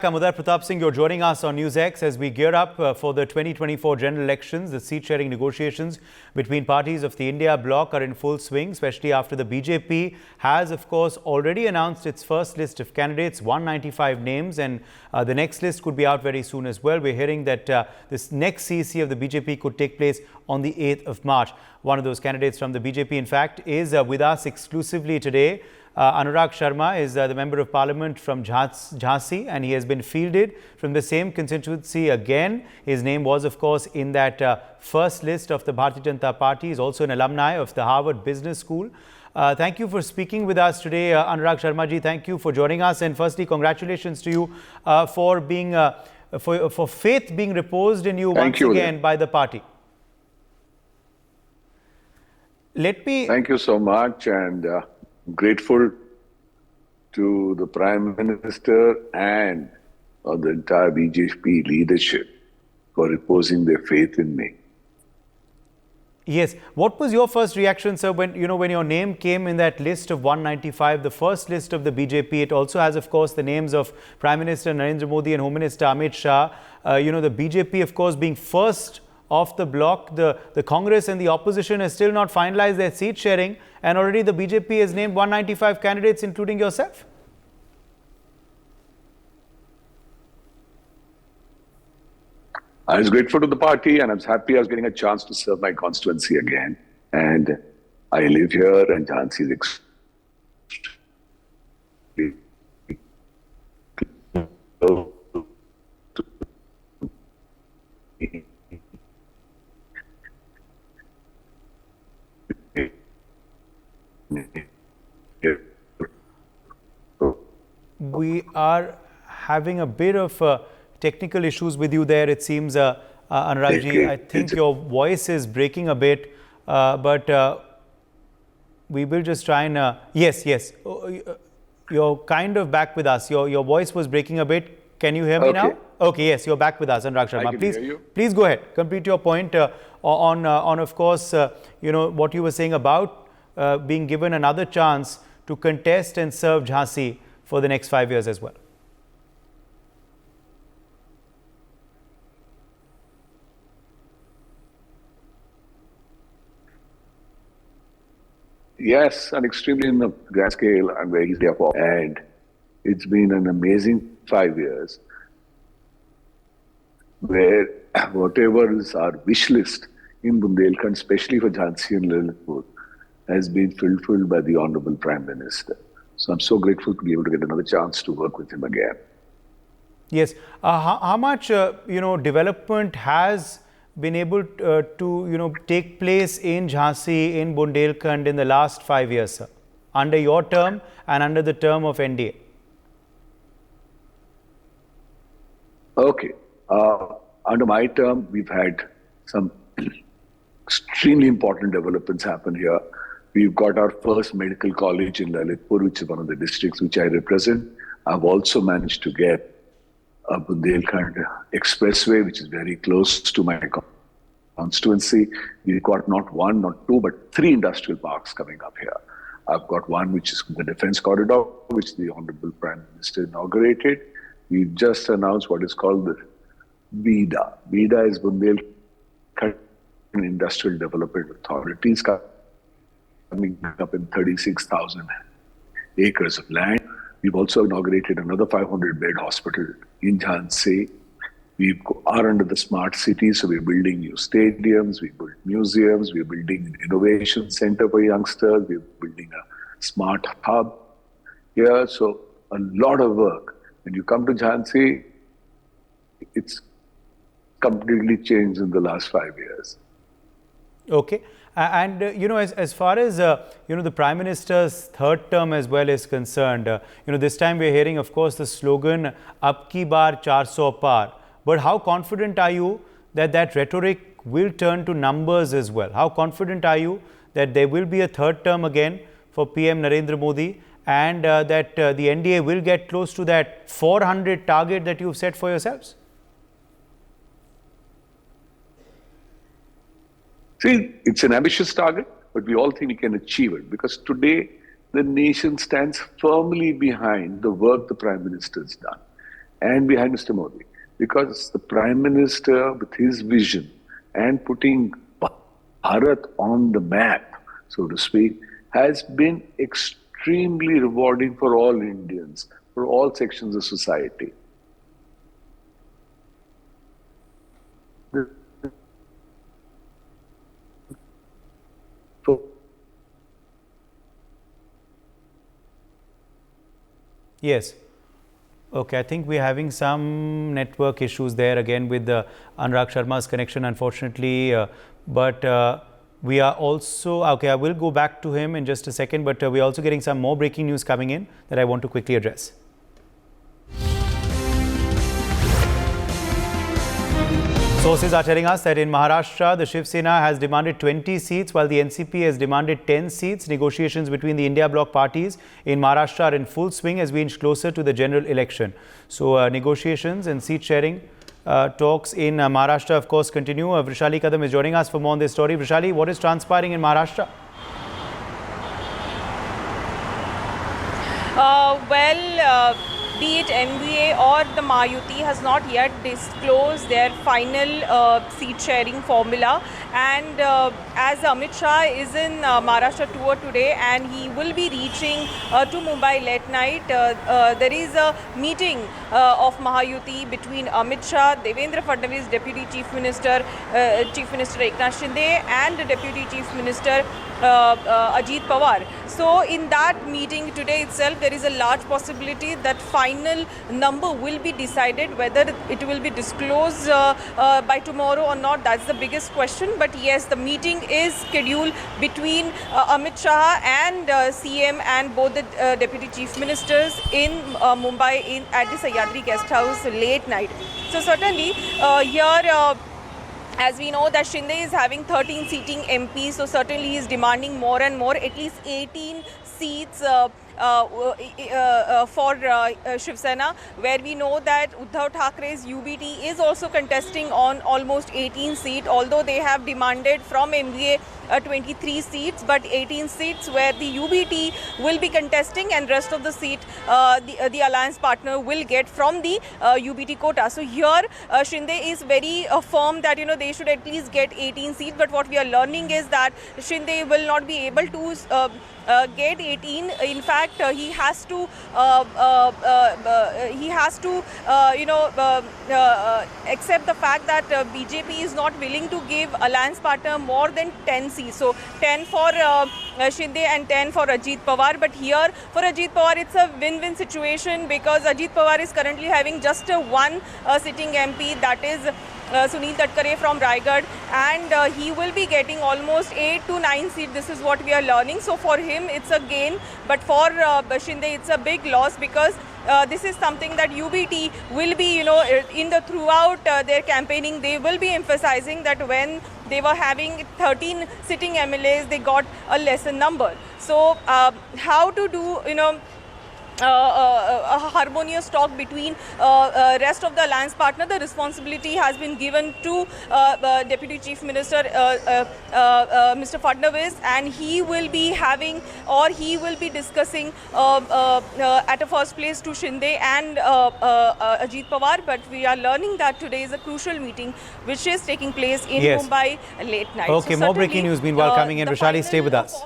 Kamudar Pratap Singh, you're joining us on NewsX as we gear up for the 2024 general elections. The seat-sharing negotiations between parties of the India bloc are in full swing, especially after the BJP has, of course, already announced its first list of candidates, 195 names, and the next list could be out very soon as well. We're hearing that this next CC of the BJP could take place on the 8th of March. One of those candidates from the BJP, in fact, is with us exclusively today. Anurag Sharma is the Member of Parliament from Jhansi, and he has been fielded from the same constituency again. His name was, of course, in that first list of the Bharatiya Janata Party. He is also an alumni of the Harvard Business School. Thank you for speaking with us today, Anurag Sharma ji. Thank you for joining us. And firstly, congratulations to you for being for faith being reposed in you once again by the party. Thank you so much, and grateful to the Prime Minister and the entire BJP leadership for reposing their faith in me. Yes. What was your first reaction, sir, when your name came in that list of 195, the first list of the BJP? It also has, of course, the names of Prime Minister Narendra Modi and Home Minister Amit Shah. The BJP, of course, being first of the bloc, the Congress and the opposition has still not finalized their seat sharing, and already the BJP has named 195 candidates, including yourself. I was grateful to the party, and I was happy I was getting a chance to serve my constituency again. And I live here, and Jhansi is extremely We are having a bit of technical issues with you there, it seems, Anurag ji. I think your voice is breaking a bit, but we will just try and... yes. You're kind of back with us. Your voice was breaking a bit. Can you hear me now? Okay, yes, you're back with us, Anurag Sharma. Please go ahead. Complete your point on, of course, what you were saying about being given another chance to contest and serve Jhansi for the next 5 years as well. Yes, and extremely in the grand scale. I'm very therefore, and it's been an amazing 5 years where whatever is our wish list in Bundelkhand, especially for Jhansi and Lalitpur, has been fulfilled by the Honorable Prime Minister. So I'm so grateful to be able to get another chance to work with him again. Yes. How much, development has been able to, take place in Jhansi, in Bundelkhand in the last 5 years, sir, under your term and under the term of NDA? Okay. Under my term, we've had some extremely important developments happen here. We've got our first medical college in Lalitpur, which is one of the districts which I represent. I've also managed to get a Bundelkhand expressway, which is very close to my constituency. We've got not one, not two, but 3 industrial parks coming up here. I've got one which is the defense corridor, which the Honorable Prime Minister inaugurated. We've just announced what is called the BIDA. BIDA is Bundelkhand Industrial Development Authorities, coming up in 36,000 acres of land. We've also inaugurated another 500-bed hospital in Jhansi. We are under the smart city, so we're building new stadiums, we build museums, we're building an innovation center for youngsters, we're building a smart hub here. So a lot of work. When you come to Jhansi, it's completely changed in the last 5 years. Okay. And, as far as, the Prime Minister's third term as well is concerned, this time we're hearing, of course, the slogan, Ab ki baar 400 par. But how confident are you that that rhetoric will turn to numbers as well? How confident are you that there will be a third term again for PM Narendra Modi and that the NDA will get close to that 400 target that you've set for yourselves? See, it's an ambitious target, but we all think we can achieve it because today the nation stands firmly behind the work the Prime Minister has done. and behind Mr. Modi, because the Prime Minister, with his vision and putting Bharat on the map, so to speak, has been extremely rewarding for all Indians, for all sections of society. Yes. Okay, I think we're having some network issues there again with Anurag Sharma's connection, unfortunately. But we are also, okay, I will go back to him in just a second, but we're also getting some more breaking news coming in that I want to quickly address. Sources are telling us that in Maharashtra, the Shiv Sena has demanded 20 seats, while the NCP has demanded 10 seats. Negotiations between the India bloc parties in Maharashtra are in full swing as we inch closer to the general election. So, negotiations and seat sharing talks in Maharashtra, of course, continue. Vrishali Kadam is joining us for more on this story. Vrishali, what is transpiring in Maharashtra? Be it MVA or the Mayuti has not yet disclosed their final seat sharing formula, and as Amit Shah is in Maharashtra tour today and he will be reaching to Mumbai late night, there is a meeting of Mahayuti between Amit Shah, Devendra Fadnavis, Deputy Chief Minister Eknath Shinde, and the Deputy Chief Minister Ajit Pawar. So in that meeting today itself, there is a large possibility that final number will be decided. Whether it will be disclosed by tomorrow or not, that's the biggest question. But yes, the meeting is scheduled between Amit Shah and CM and both the Deputy Chief Ministers in Mumbai at the Sahyadri Guest House late night. So certainly here as we know that Shinde is having 13 seating MPs, so certainly he is demanding more and more, at least 18 seats for Shiv Sena, where we know that Uddhav Thackeray's UBT is also contesting on almost 18 seats, although they have demanded from MVA 23 seats, but 18 seats where the UBT will be contesting, and rest of the seat the alliance partner will get from the UBT quota. So here Shinde is very firm that they should at least get 18 seats, but what we are learning is that Shinde will not be able to get 18. In fact, he has to accept the fact that BJP is not willing to give alliance partner more than 10 seats. So 10 for Shinde and 10 for Ajit Pawar. But here for Ajit Pawar, it's a win-win situation, because Ajit Pawar is currently having just one sitting MP, that is Sunil Tatkare from Raigad, and he will be getting almost 8 to 9 seats. This is what we are learning. So for him it's a gain, but for Shinde it's a big loss, because this is something that UBT will be, in the throughout their campaigning, they will be emphasizing that when they were having 13 sitting MLAs, they got a lesser number. So how to do, a harmonious talk between rest of the alliance partner, the responsibility has been given to Deputy Chief Minister Mr. Fadnavis, and he will be having, or he will be discussing at a first place to Shinde and Ajit Pawar. But we are learning that today is a crucial meeting which is taking place in Mumbai late night. Okay, so more breaking news meanwhile coming in. Vishali, stay with us.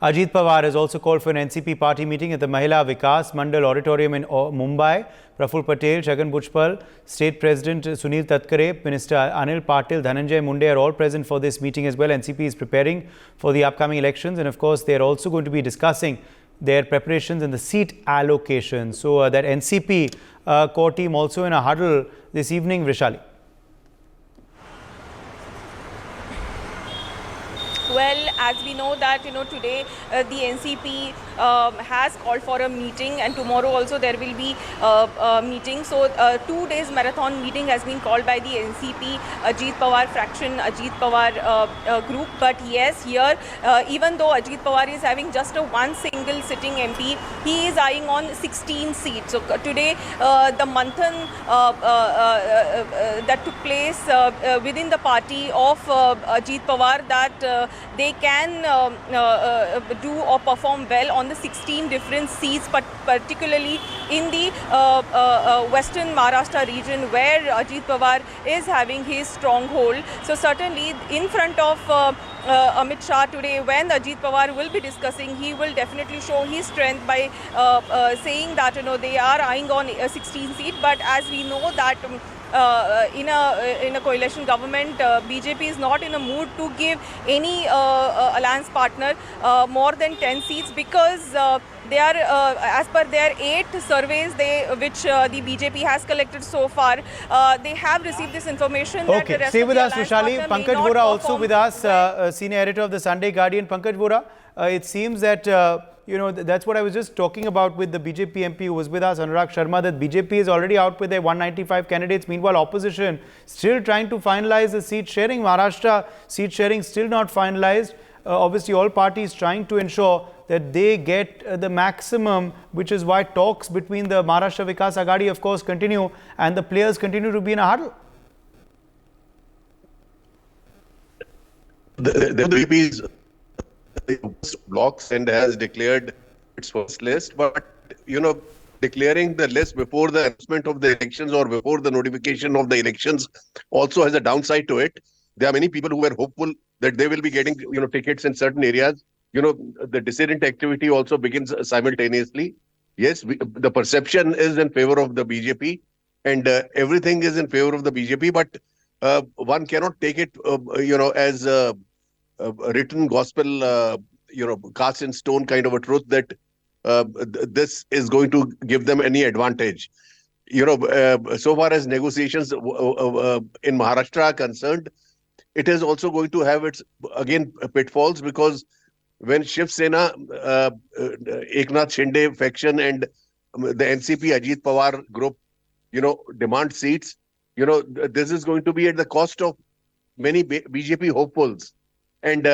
Ajit Pawar has also called for an NCP party meeting at the Mahila Vikas Mandal Auditorium in Mumbai. Praful Patel, Chhagan Bhujbal, State President Sunil Tatkare, Minister Anil Patil, Dhananjay Munde are all present for this meeting as well. NCP is preparing for the upcoming elections, and of course they are also going to be discussing their preparations and the seat allocation. So that NCP core team also in a huddle this evening, Vrishali. Well, as we know that, today the NCP has called for a meeting, and tomorrow also there will be a meeting. So 2 days marathon meeting has been called by the NCP Ajit Pawar fraction, Ajit Pawar group. But yes, here even though Ajit Pawar is having just one single sitting MP, he is eyeing on 16 seats. So today the manthan that took place within the party of Ajit Pawar, that they can do or perform well on the 16 different seats, but particularly in the western Maharashtra region where Ajit Pawar is having his stronghold. So certainly in front of Amit Shah today, when Ajit Pawar will be discussing, he will definitely show his strength by saying that they are eyeing on a 16 seat. But as we know that in a coalition government, BJP is not in a mood to give any alliance partner more than 10 seats because they are, as per their 8 surveys which the BJP has collected so far, they have received this information that the rest Stay of with the us, alliance Vishali. partner may Pankaj not Vora also perform with us, well. senior editor of the Sunday Guardian. Pankaj Vora, it seems that that's what I was just talking about with the BJP MP who was with us, Anurag Sharma, that BJP is already out with their 195 candidates. Meanwhile, opposition still trying to finalize the seat sharing. Maharashtra seat sharing still not finalized. Obviously, all parties trying to ensure that they get the maximum, which is why talks between the Maharashtra Vikas Aghadi, of course, continue and the players continue to be in a huddle. The BJP's blocks and has declared its first list, but declaring the list before the announcement of the elections or before the notification of the elections also has a downside to it. There are many people who were hopeful that they will be getting tickets in certain areas. The dissident activity also begins simultaneously. Yes, the perception is in favor of the BJP and everything is in favor of the BJP, but one cannot take it as a written gospel, cast in stone kind of a truth that this is going to give them any advantage. So far as negotiations in Maharashtra are concerned, it is also going to have its, again, pitfalls, because when Shiv Sena, Eknath Shinde faction and the NCP Ajit Pawar group, demand seats, this is going to be at the cost of many BJP hopefuls. And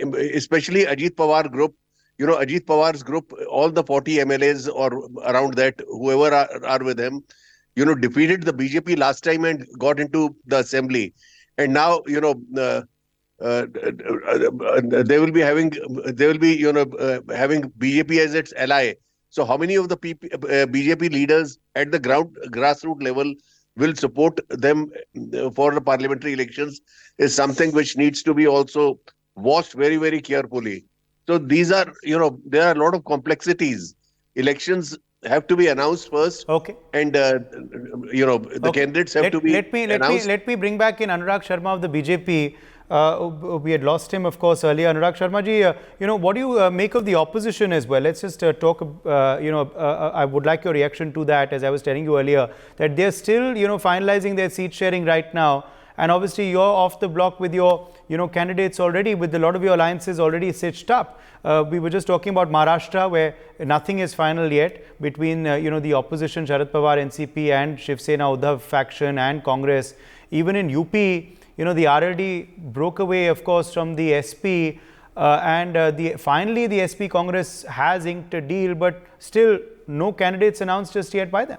especially Ajit Pawar group, Ajit Pawar's group, all the 40 MLAs or around that, whoever are with him, defeated the BJP last time and got into the assembly. And now, they will be having BJP as its ally. So how many of the BJP leaders at the grassroots level will support them for the parliamentary elections is something which needs to be also watched very, very carefully. So these are, there are a lot of complexities. Elections have to be announced first. Okay. And, the candidates have to be announced. Let me bring back in Anurag Sharma of the BJP. We had lost him, of course, earlier. Anurag Sharma ji, what do you make of the opposition as well? Let's just talk, I would like your reaction to that, as I was telling you earlier, that they're still, finalizing their seat sharing right now. And obviously, you're off the block with your, candidates already, with a lot of your alliances already stitched up. We were just talking about Maharashtra, where nothing is final yet between, the opposition, Sharad Pawar, NCP, and Shiv Sena, Uddhav faction, and Congress. Even in UP, the RLD broke away, of course, from the SP, and finally the SP Congress has inked a deal, but still no candidates announced just yet by them.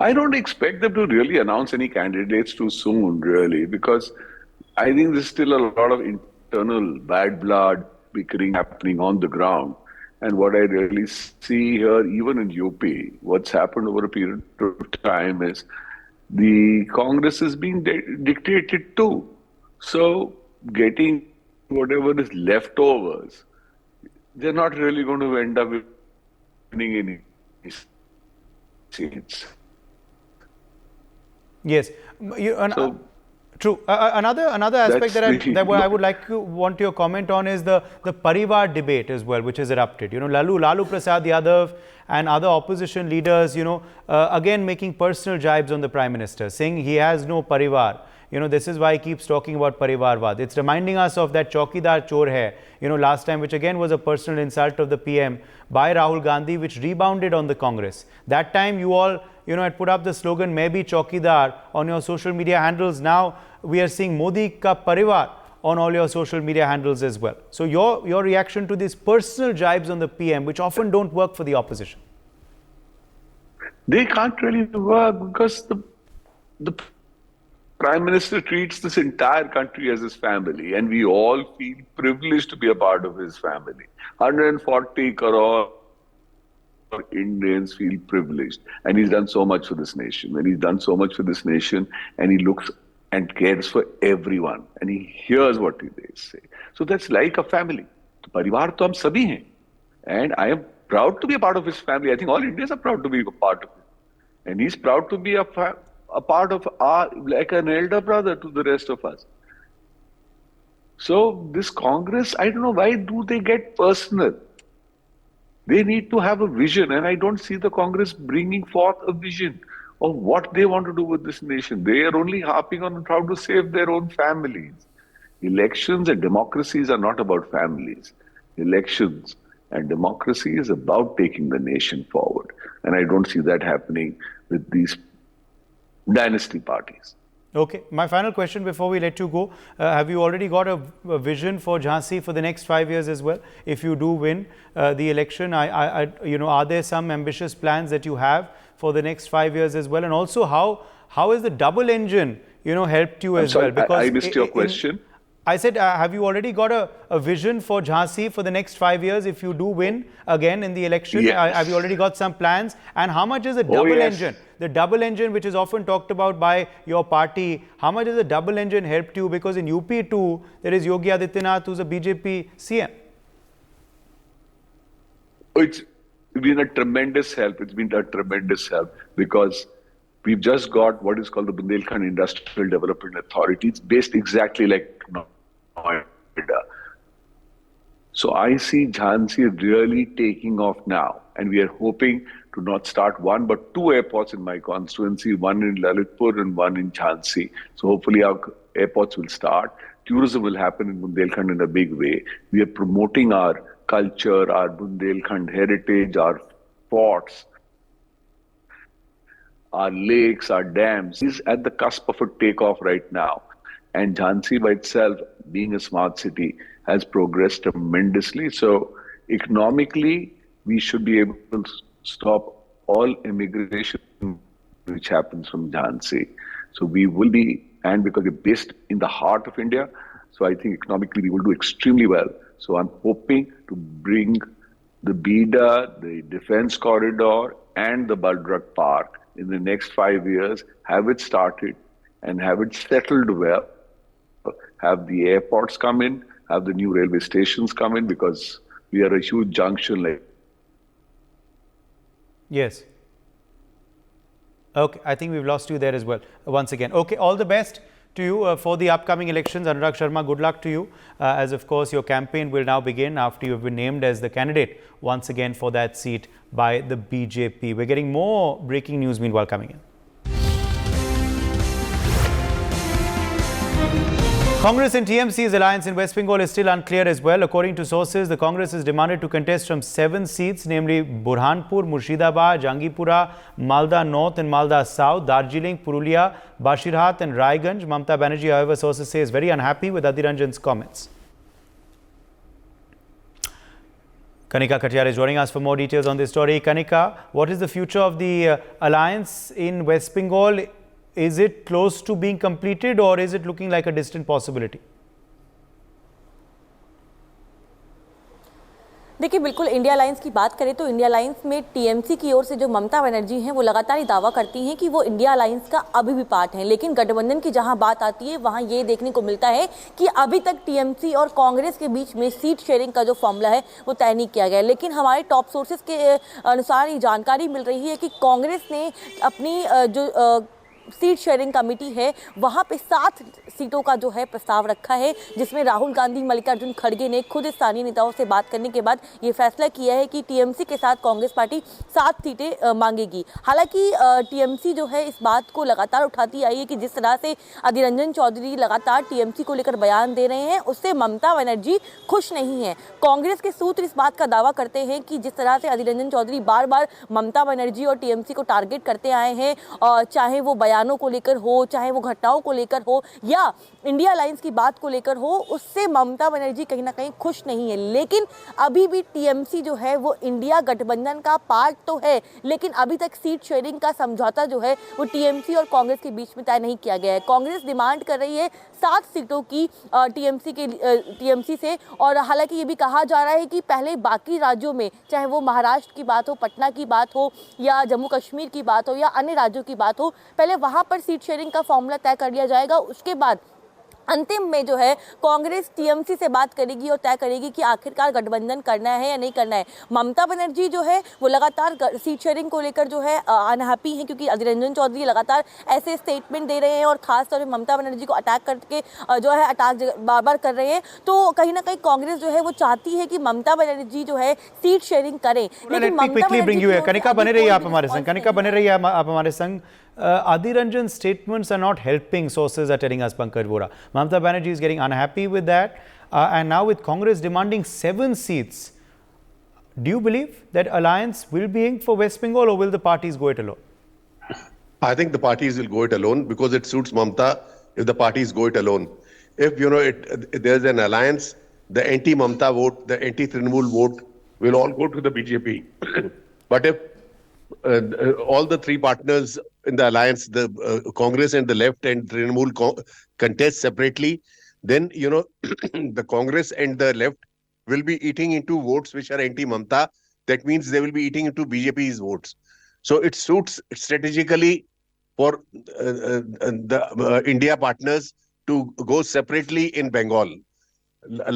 I don't expect them to really announce any candidates too soon, really, because I think there's still a lot of internal bad blood bickering happening on the ground. And what I really see here, even in UP, what's happened over a period of time is the Congress is being dictated to. So getting whatever is leftovers, they're not really going to end up winning any seats. Yes. True. Another aspect that I would like to want your comment on is the Parivar debate as well, which has erupted. Lalu Prasad Yadav and other opposition leaders, again making personal jibes on the Prime Minister, saying he has no Parivar. This is why he keeps talking about Parivarvad. It's reminding us of that Chaukidar Chor Hai, last time, which again was a personal insult of the PM by Rahul Gandhi, which rebounded on the Congress. That time you all, had put up the slogan, Main bhi Chaukidar on your social media handles. Now we are seeing Modi ka Parivar on all your social media handles as well. So your reaction to these personal jibes on the PM, which often don't work for the opposition? They can't really work because the Prime Minister treats this entire country as his family, and we all feel privileged to be a part of his family. 140 crore Indians feel privileged. And he's done so much for this nation. And he's done so much for this nation, and he looks and cares for everyone. And he hears what they say. So that's like a family. परिवार तो हम सभी हैं. And I am proud to be a part of his family. I think all Indians are proud to be a part of it. And he's proud to be a part of like an elder brother to the rest of us. So this Congress, I don't know, why do they get personal? They need to have a vision, and I don't see the Congress bringing forth a vision of what they want to do with this nation. They are only harping on how to save their own families. Elections and democracies are not about families. Elections and democracy is about taking the nation forward. And I don't see that happening with these dynasty parties. Okay, my final question before we let you go, have you already got a vision for Jhansi for the next 5 years as well? If you do win the election, are there some ambitious plans that you have for the next 5 years as well? And also, how is the double engine, helped you as well? Because I missed your question. I said, have you already got a vision for Jhansi for the next 5 years if you do win again in the election? Yes. Have you already got some plans? And how much is the double engine? The double engine, which is often talked about by your party, how much has the double engine helped you? Because in UP too, there is Yogi Adityanath, who's a BJP CM. It's been a tremendous help. It's been a tremendous help because we've just got what is called the Bundelkhand Industrial Development Authority. It's based exactly like Noida. So I see Jhansi really taking off now, and we are hoping to not start one but two airports in my constituency, one in Lalitpur and one in Jhansi. So hopefully our airports will start. Tourism will happen in Bundelkhand in a big way. We are promoting our culture, our Bundelkhand heritage, our forts, our lakes, our dams. Is at the cusp of a takeoff right now. And Jhansi by itself, being a smart city, has progressed tremendously. So economically, we should be able to stop all immigration which happens from Jhansi. So we will be, and because we're based in the heart of India, so I think economically we will do extremely well. So I'm hoping to bring the Bida, the defense corridor, and the Baldrak Park in the next 5 years, have it started and have it settled well, have the airports come in, have the new railway stations come in, because we are a huge junction like. Yes. Okay, I think we've lost you there as well once again. Okay, all the best to you for the upcoming elections. Anurag Sharma, good luck to you, as of course your campaign will now begin after you have been named as the candidate once again for that seat by the BJP. We're getting more breaking news meanwhile coming in. Congress and TMC's alliance in West Bengal is still unclear as well. According to sources, the Congress is demanded to contest from 7 seats, namely Burhanpur, Murshidabad, Jangipura, Malda North and Malda South, Darjeeling, Purulia, Bashirhat and Raiganj. Mamata Banerjee, however, sources say is very unhappy with Adhir Ranjan's comments. Kanika Katiyar is joining us for more details on this story. Kanika, what is the future of the alliance in West Bengal? Is it close to being completed or is it looking like a distant possibility? देखिए, बिल्कुल India alliance की बात करें तो India alliance में TMC की ओर से जो ममता बनर्जी हैं वो लगातार ये दावा करती हैं कि वो इंडिया अलायंस का अभी भी पार्ट हैं, लेकिन गठबंधन की जहां बात आती है वहां ये देखने को मिलता है कि अभी तक टीएमसी और कांग्रेस के बीच में सीट शेयरिंग का जो फॉर्मूला है वो तय नहीं किया गया। लेकिन हमारे टॉप सोर्सेज के अनुसार ये जानकारी मिल रही है कि कांग्रेस ने अपनी जो सीट शेयरिंग कमेटी है वहां पे 7 सीटों का जो है प्रस्ताव रखा है, जिसमें राहुल गांधी, मल्लिकार्जुन खड़गे ने खुद स्थानीय नेताओं से बात करने के बाद ये फैसला किया है कि टीएमसी के साथ कांग्रेस पार्टी 7 सीटें मांगेगी। हालांकि टीएमसी जो है इस बात को लगातार उठाती आई है कि जिस तरह से अधीर रंजन चौधरी लगातार टीएमसी को लेकर बयान दे रहे हैं उससे ममता बनर्जी खुश नहीं है। कांग्रेस के सूत्र इस बात का दावा करते हैं कि जिस तरह से अधीर रंजन चौधरी बार बार ममता बनर्जी और टीएमसी को टारगेट करते आए हैं, चाहे वो बयानों को लेकर हो, चाहे वो घटनाओं को लेकर हो या इंडिया अलायंस की बात को लेकर हो, उससे ममता बनर्जी कहीं ना कहीं खुश नहीं है। लेकिन अभी भी टीएमसी जो है वो इंडिया गठबंधन का पार्ट तो है, लेकिन अभी तक सीट शेयरिंग का समझौता जो है वो टीएमसी और कांग्रेस के बीच में तय नहीं किया गया है। कांग्रेस डिमांड कर रही है 7 सीटों की टीएमसी से, और हालांकि ये भी कहा जा रहा है कि पहले बाकी राज्यों में, चाहे वो महाराष्ट्र की बात हो, पटना की बात हो या जम्मू कश्मीर की बात हो या अन्य राज्यों की बात हो, पहले वहां पर सीट शेयरिंग का फॉर्मूला तय कर लिया जाएगा। उसके बाद अंतिम में जो है कांग्रेस टीएमसी से बात करेगी और तय करेगी कि आखिरकार गठबंधन करना है या नहीं करना है। ममता बनर्जी जो है वो लगातार सीट शेयरिंग को लेकर जो है अनहैप्पी है, क्योंकि अधीर रंजन चौधरी लगातार ऐसे स्टेटमेंट दे रहे हैं और खासतौर पर ममता बनर्जी को अटैक करके जो है अटैक बार बार कर रहे हैं। तो कहीं ना कहीं कांग्रेस जो है वो चाहती है कि ममता बनर्जी जो है सीट शेयरिंग करें, लेकिन कनिका बने रहिए आप हमारे संग, कनिका बने रहिए आप हमारे संग। Adhir Ranjan's statements are not helping, sources are telling us, Pankaj Vora. Mamata Banerjee is getting unhappy with that. And now with Congress demanding 7 seats, do you believe that alliance will be inked for West Bengal, or will the parties go it alone? I think the parties will go it alone because it suits Mamta if the parties go it alone. If, there's an alliance, the anti-Mamta vote, the anti-Trinamool vote will all go to the BJP. But if all the 3 partners in the alliance, the Congress and the left and Trinamool contest separately, then, the Congress and the left will be eating into votes which are anti-Mamta. That means they will be eating into BJP's votes. So it suits strategically for the India partners to go separately in Bengal,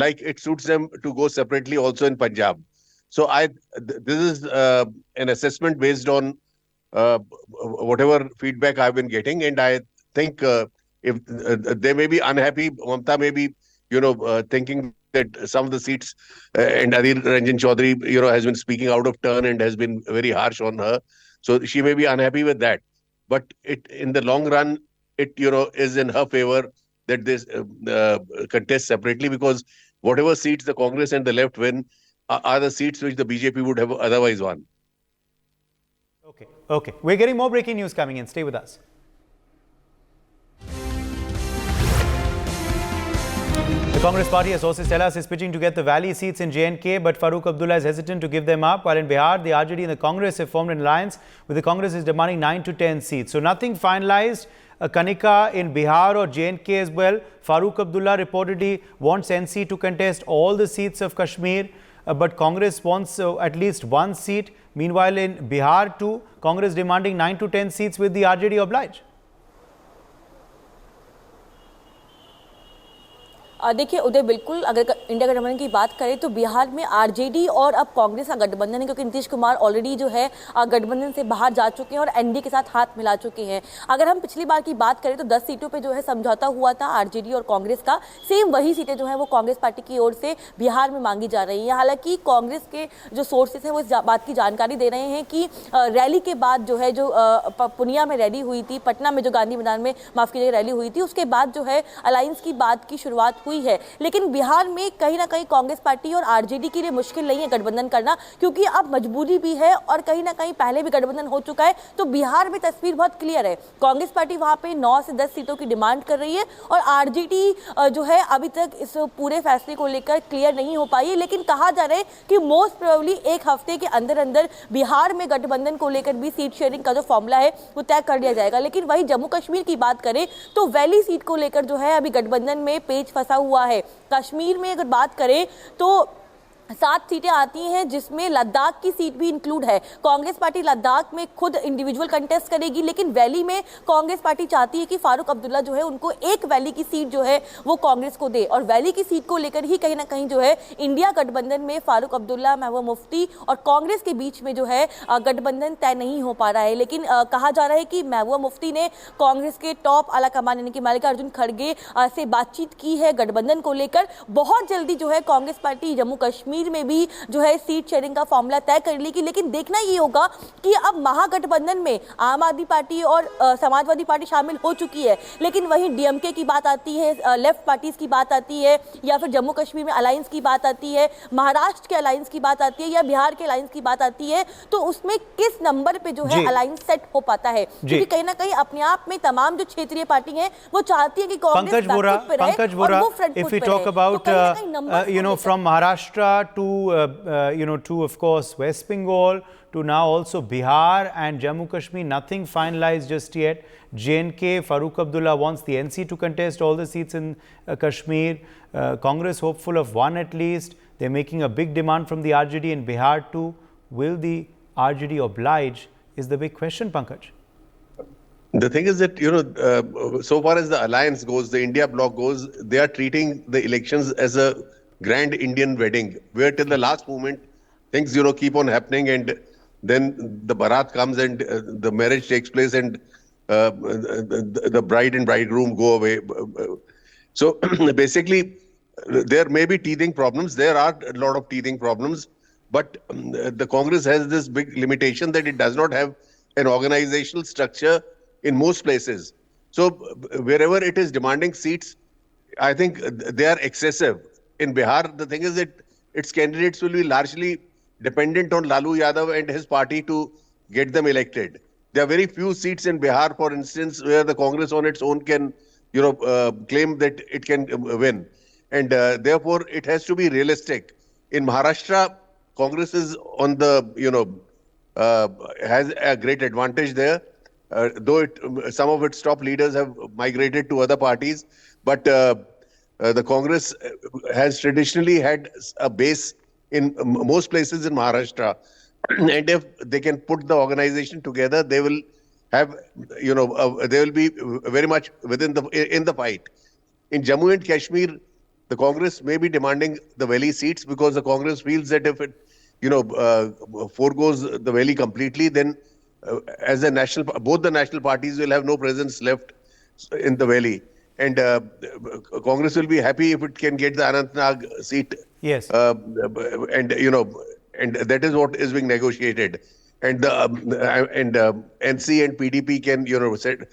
like it suits them to go separately also in Punjab. So this is an assessment based on whatever feedback I've been getting, and I think if they may be unhappy, Mamta may be, thinking that some of the seats, and Adhir Ranjan Chaudhary, has been speaking out of turn and has been very harsh on her. So she may be unhappy with that. But in the long run, it is in her favor that this contest separately, because whatever seats the Congress and the left win are the seats which the BJP would have otherwise won. Okay. We're getting more breaking news coming in. Stay with us. The Congress party, as sources tell us, is pitching to get the Valley seats in J&K, but Farooq Abdullah is hesitant to give them up. While in Bihar, the RJD and the Congress have formed an alliance, with the Congress is demanding 9 to 10 seats. So nothing finalized. Kanika, in Bihar or J&K as well. Farooq Abdullah reportedly wants NC to contest all the seats of Kashmir, but Congress wants at least 1 seat. Meanwhile, in Bihar too, Congress demanding 9 to 10 seats with the RJD oblige. देखिए उदय, बिल्कुल अगर India गठबंधन की बात करें तो बिहार में RJD और अब कांग्रेस का गठबंधन है, क्योंकि नीतीश कुमार ऑलरेडी जो है गठबंधन से बाहर जा चुके हैं और एनडीए के साथ हाथ मिला चुके हैं। अगर हम पिछली बार की बात करें तो 10 सीटों पे जो है समझौता हुआ था आरजेडी और कांग्रेस का, सेम वही सीटें जो है वो कांग्रेस पार्टी की ओर से बिहार में मांगी जा रही हैं। हालांकि कांग्रेस के जो सोर्सेस हैं वो इस बात की जानकारी दे रहे हैं कि रैली के बाद जो है जो पुनिया में रैली हुई थी, पटना में जो गांधी मैदान में माफ कीजिएगा रैली हुई थी, उसके बाद जो है अलायंस की बात की शुरुआत हुई है। लेकिन बिहार में कहीं ना कहीं कांग्रेस पार्टी और आरजेडी के लिए मुश्किल नहीं है गठबंधन करना, क्योंकि अब मजबूरी भी है और कहीं ना कहीं पहले भी गठबंधन हो चुका है। तो बिहार में तस्वीर बहुत क्लियर है। कांग्रेस पार्टी वहां पे 9 से 10 सीटों की डिमांड कर रही है और आरजेडी जो है अभी तक इस पूरे फैसले को लेकर क्लियर नहीं हो पाई है। लेकिन कहा जा रहा है कि मोस्ट प्रोबेबली 1 हफ्ते के अंदर अंदर बिहार में गठबंधन को लेकर भी सीट शेयरिंग का जो फॉर्मूला है वो तय कर लिया जाएगा। लेकिन वही जम्मू कश्मीर की बात करें तो वैली सीट को लेकर जो है अभी गठबंधन में पेच फंसा हुआ है। कश्मीर में अगर बात करें तो 7 सीटें आती हैं, जिसमें लद्दाख की सीट भी इंक्लूड है। कांग्रेस पार्टी लद्दाख में खुद इंडिविजुअल कंटेस्ट करेगी, लेकिन वैली में कांग्रेस पार्टी चाहती है कि फारूक अब्दुल्ला जो है उनको एक वैली की सीट जो है वो कांग्रेस को दे, और वैली की सीट को लेकर ही कहीं ना कहीं जो है इंडिया गठबंधन में फारूक अब्दुल्ला, महबूबा मुफ्ती और कांग्रेस के बीच में जो है गठबंधन तय नहीं हो पा रहा है। लेकिन कहा जा रहा है कि महबूबा मुफ्ती ने कांग्रेस के टॉप आला कमान यानी कि मल्लिकार्जुन खड़गे से बातचीत की है गठबंधन को लेकर। बहुत जल्दी जो है कांग्रेस पार्टी जम्मू कश्मीर कश्मीर में भी जो है सीट शेयरिंग का फॉर्मूला तय कर लेगी। लेकिन देखना ये होगा कि अब महागठबंधन में आम आदमी पार्टी और समाजवादी पार्टी शामिल हो चुकी है, लेकिन वहीं डीएमके की बात आती है, लेफ्ट पार्टीज की बात आती है, या फिर जम्मू कश्मीर में अलायंस की बात आती है, महाराष्ट्र के अलायंस की बात आती है, या बिहार के अलायंस की बात आती है, तो उसमें किस नंबर पे जो है अलायंस सेट हो पाता है? क्योंकि कहीं ना कहीं अपने आप में तमाम जो क्षेत्रीय पार्टी हैं वो चाहती है कि कांग्रेस बैकफुट पे रहे और वो फ्रंट फुट पे रहे। talk about from Maharashtra to to of course West Bengal to now also Bihar and Jammu Kashmir, nothing finalized just yet. J&K, Farooq Abdullah wants the NC to contest all the seats in Kashmir. Congress hopeful of one at least. They're making a big demand from the RJD in Bihar too. Will the RJD oblige is the big question, Pankaj. The thing is that, so far as the alliance goes, the India bloc goes, they are treating the elections as a grand Indian wedding, where till the last moment, things, keep on happening, and then the barat comes and the marriage takes place, and the bride and bridegroom go away. So basically, there may be teething problems. There are a lot of teething problems, but the Congress has this big limitation that it does not have an organizational structure in most places. So wherever it is demanding seats, I think they are excessive. In Bihar, the thing is that its candidates will be largely dependent on Lalu Yadav and his party to get them elected. There are very few seats in Bihar, for instance, where the Congress on its own can, claim that it can win. And therefore, it has to be realistic. In Maharashtra, Congress is on the, has a great advantage there. Though some of its top leaders have migrated to other parties, but the Congress has traditionally had a base in most places in Maharashtra, and if they can put the organization together, they will have, they will be very much in the fight. In Jammu and Kashmir, the Congress may be demanding the Valley seats because the Congress feels that if it, foregoes the Valley completely, then as a both the national parties will have no presence left in the Valley, and Congress will be happy if it can get the Anantnag seat. Yes, and and that is what is being negotiated, and the NC and PDP can set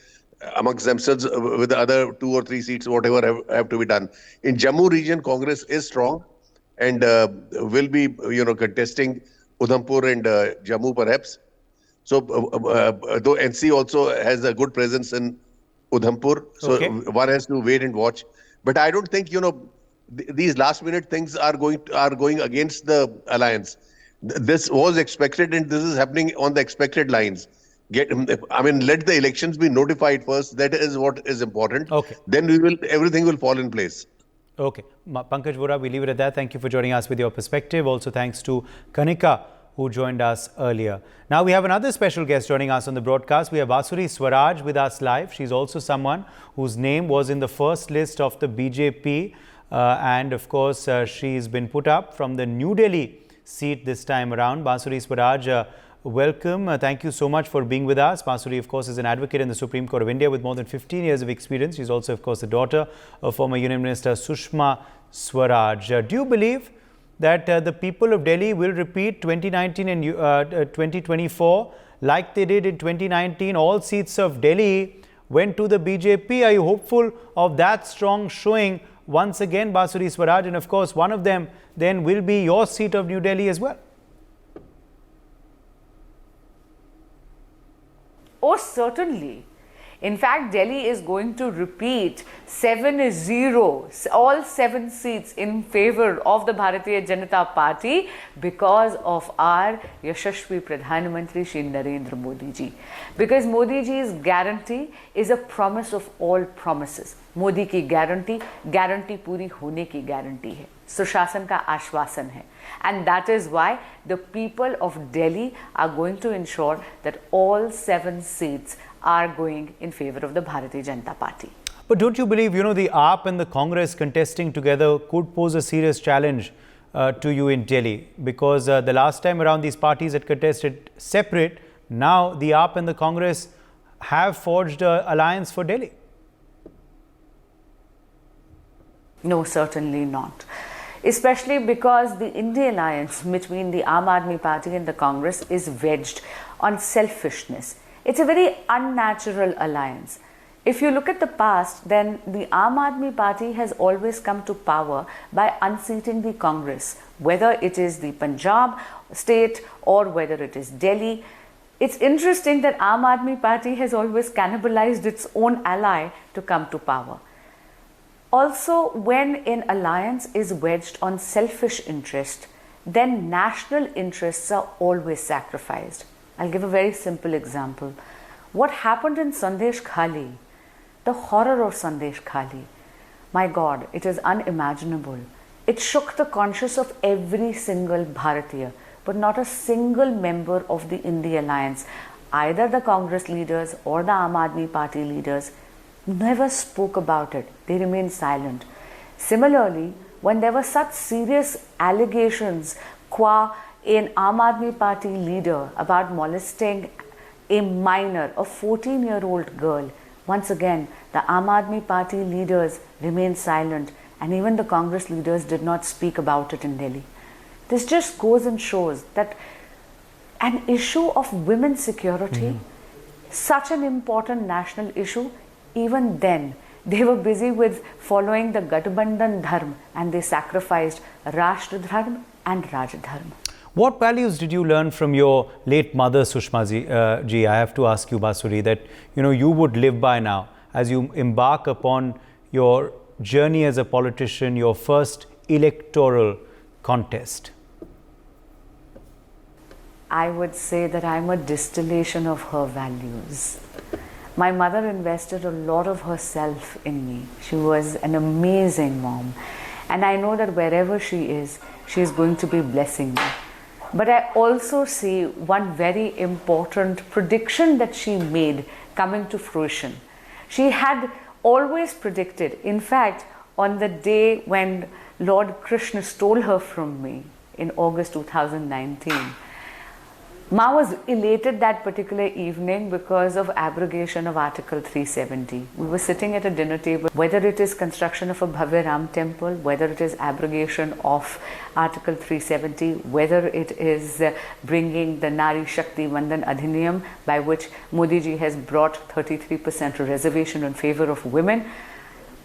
amongst themselves with the other 2 or 3 seats, whatever have to be done. In Jammu region, Congress is strong and will be contesting Udhampur and Jammu perhaps. So, though NC also has a good presence in Udhampur, so one has to wait and watch. But I don't think these last-minute things are going against the alliance. This was expected, and this is happening on the expected lines. Let the elections be notified first. That is what is important. Okay. Then everything will fall in place. Okay, Pankaj Vora, we leave it at that. Thank you for joining us with your perspective. Also, thanks to Kanika, who joined us earlier. Now we have another special guest joining us on the broadcast. We have Basuri Swaraj with us live. She's also someone whose name was in the first list of the BJP. And of course, she's been put up from the New Delhi seat this time around. Basuri Swaraj, welcome. Thank you so much for being with us. Basuri, of course, is an advocate in the Supreme Court of India with more than 15 years of experience. She's also, of course, the daughter of former Union Minister Sushma Swaraj. Do you believe that the people of Delhi will repeat 2019 and 2024 like they did in 2019? All seats of Delhi went to the BJP. Are you hopeful of that strong showing once again, Basuri Swaraj? And of course, one of them then will be your seat of New Delhi as well. Oh, certainly. In fact, Delhi is going to repeat 7-0, all 7 seats in favor of the Bharatiya Janata Party because of our Yashashvi Pradhan Mantri Shri Narendra Modi ji. Because Modi ji's guarantee is a promise of all promises. Modi की guarantee पूरी होने की guarantee है, सुशासन का आश्वासन है, and that is why the people of Delhi are going to ensure that all 7 seats are going in favor of the Bharatiya Janata Party. But don't you believe, the AAP and the Congress contesting together could pose a serious challenge to you in Delhi? Because the last time around these parties had contested separate. Now the AAP and the Congress have forged an alliance for Delhi. No, certainly not. especially because the India alliance between the Aam Aadmi Party and the Congress is wedged on selfishness. It's a very unnatural alliance. If you look at the past, then the Aam Aadmi Party has always come to power by unseating the Congress, whether it is the Punjab state or whether it is Delhi. It's interesting that Aam Aadmi Party has always cannibalized its own ally to come to power. Also, when an alliance is wedged on selfish interest, then national interests are always sacrificed. I'll give a very simple example. What happened in Sandesh Khali, the horror of Sandesh Khali, my God, it is unimaginable. It shook the conscience of every single Bharatiya, but not a single member of the India alliance, either the Congress leaders or the Aam Aadmi Party leaders, never spoke about it. They remained silent. Similarly, when there were such serious allegations qua an Aam Aadmi Party leader about molesting a minor, a 14-year-old girl, once again, the Aam Aadmi Party leaders remained silent, and even the Congress leaders did not speak about it in Delhi. This just goes and shows that an issue of women's security, such an important national issue, even then, they were busy with following the Gathbandhan Dharma, and they sacrificed Rashtra Dharma and Raj Dharma. What values did you learn from your late mother, Sushma ji? I have to ask you, Basuri, that you would live by now as you embark upon your journey as a politician, your first electoral contest. I would say that I'm a distillation of her values. My mother invested a lot of herself in me. She was an amazing mom. And I know that wherever she is going to be blessing me. But I also see one very important prediction that she made coming to fruition. She had always predicted, in fact, on the day when Lord Krishna stole her from me in August 2019, Ma was elated that particular evening because of abrogation of Article 370. We were sitting at a dinner table, whether it is construction of a Bhavya Ram temple, whether it is abrogation of Article 370, whether it is bringing the Nari Shakti Vandan Adhiniyam, by which Modi ji has brought 33% reservation in favor of women.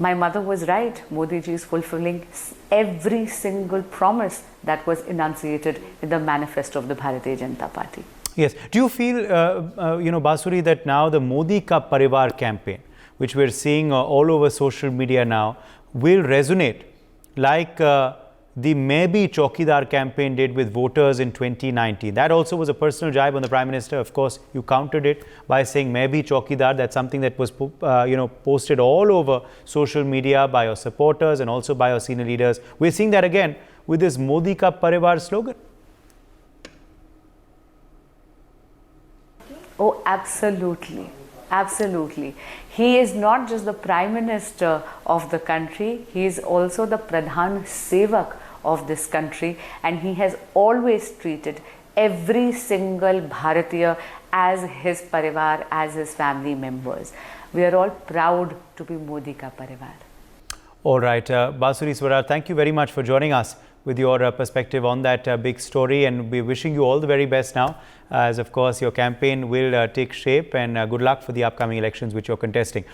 My mother was right. Modi ji is fulfilling every single promise that was enunciated in the manifesto of the Bharatiya Janata Party. Yes. Do you feel, Basuri, that now the Modi Ka Parivar campaign, which we're seeing all over social media now, will resonate like the Maybe Chokidar campaign did with voters in 2019? That also was a personal jibe on the Prime Minister. Of course, you countered it by saying Maybe Chokidar. That's something that was posted all over social media by your supporters and also by your senior leaders. We're seeing that again with this Modi Ka Parivar slogan. Oh, absolutely. Absolutely. He is not just the Prime Minister of the country, he is also the Pradhan Sevak of this country, and he has always treated every single Bharatiya as his parivar, as his family members. We are all proud to be Modi Ka Parivar. All right. Basuri Swarar, thank you very much for joining us with your perspective on that big story, and we're wishing you all the very best now, as of course your campaign will take shape, and good luck for the upcoming elections which you're contesting.